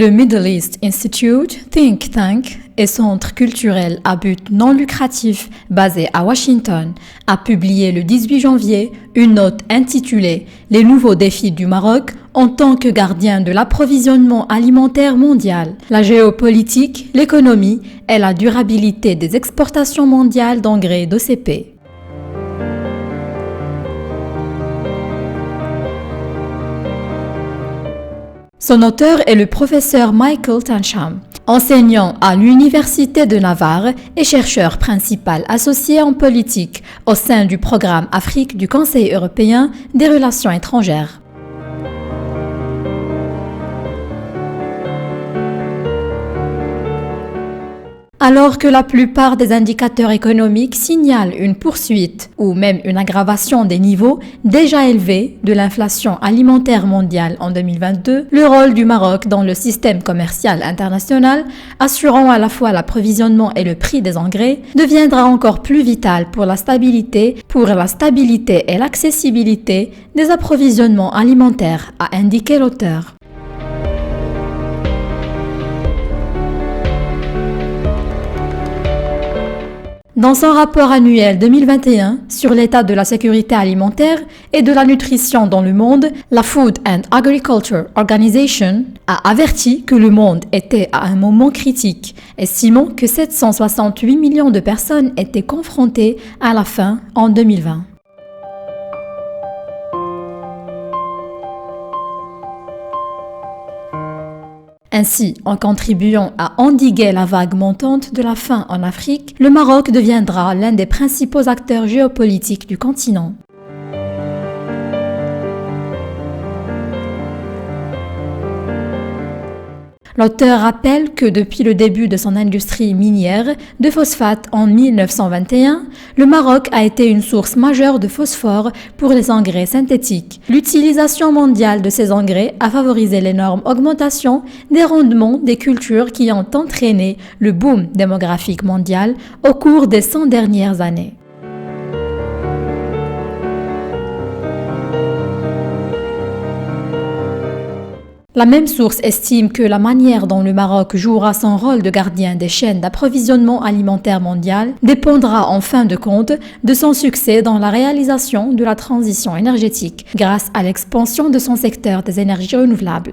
Le Middle East Institute, think tank et centre culturel à but non lucratif basé à Washington, a publié le 18 janvier une note intitulée « Les nouveaux défis du Maroc en tant que gardien de l'approvisionnement alimentaire mondial, la géopolitique, l'économie et la durabilité des exportations mondiales d'engrais d'OCP ». Son auteur est le professeur Michael Tancham, enseignant à l'Université de Navarre et chercheur principal associé en politique au sein du programme Afrique du Conseil européen des relations étrangères. Alors que la plupart des indicateurs économiques signalent une poursuite ou même une aggravation des niveaux déjà élevés de l'inflation alimentaire mondiale en 2022, le rôle du Maroc dans le système commercial international, assurant à la fois l'approvisionnement et le prix des engrais, deviendra encore plus vital pour la stabilité et l'accessibilité des approvisionnements alimentaires, a indiqué l'auteur. Dans son rapport annuel 2021 sur l'état de la sécurité alimentaire et de la nutrition dans le monde, la Food and Agriculture Organization a averti que le monde était à un moment critique, estimant que 768 millions de personnes étaient confrontées à la faim en 2020. Ainsi, en contribuant à endiguer la vague montante de la faim en Afrique, le Maroc deviendra l'un des principaux acteurs géopolitiques du continent. L'auteur rappelle que depuis le début de son industrie minière de phosphate en 1921, le Maroc a été une source majeure de phosphore pour les engrais synthétiques. L'utilisation mondiale de ces engrais a favorisé l'énorme augmentation des rendements des cultures qui ont entraîné le boom démographique mondial au cours des 100 dernières années. La même source estime que la manière dont le Maroc jouera son rôle de gardien des chaînes d'approvisionnement alimentaire mondial dépendra en fin de compte de son succès dans la réalisation de la transition énergétique grâce à l'expansion de son secteur des énergies renouvelables.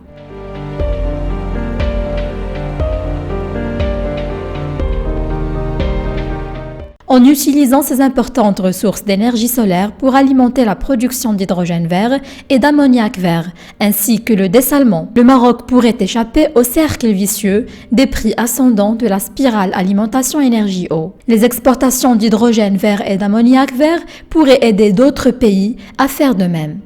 En utilisant ces importantes ressources d'énergie solaire pour alimenter la production d'hydrogène vert et d'ammoniac vert, ainsi que le dessalement, le Maroc pourrait échapper au cercle vicieux des prix ascendants de la spirale alimentation énergie-eau. Les exportations d'hydrogène vert et d'ammoniac vert pourraient aider d'autres pays à faire de même.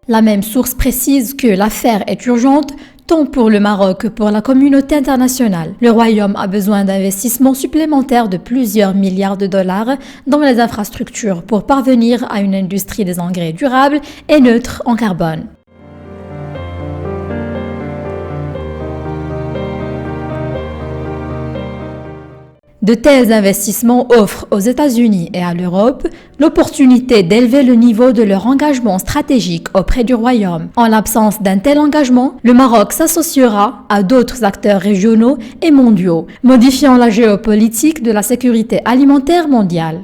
La même source précise que l'affaire est urgente tant pour le Maroc que pour la communauté internationale. Le Royaume a besoin d'investissements supplémentaires de plusieurs milliards de dollars dans les infrastructures pour parvenir à une industrie des engrais durable et neutre en carbone. De tels investissements offrent aux États-Unis et à l'Europe l'opportunité d'élever le niveau de leur engagement stratégique auprès du Royaume. En l'absence d'un tel engagement, le Maroc s'associera à d'autres acteurs régionaux et mondiaux, modifiant la géopolitique de la sécurité alimentaire mondiale.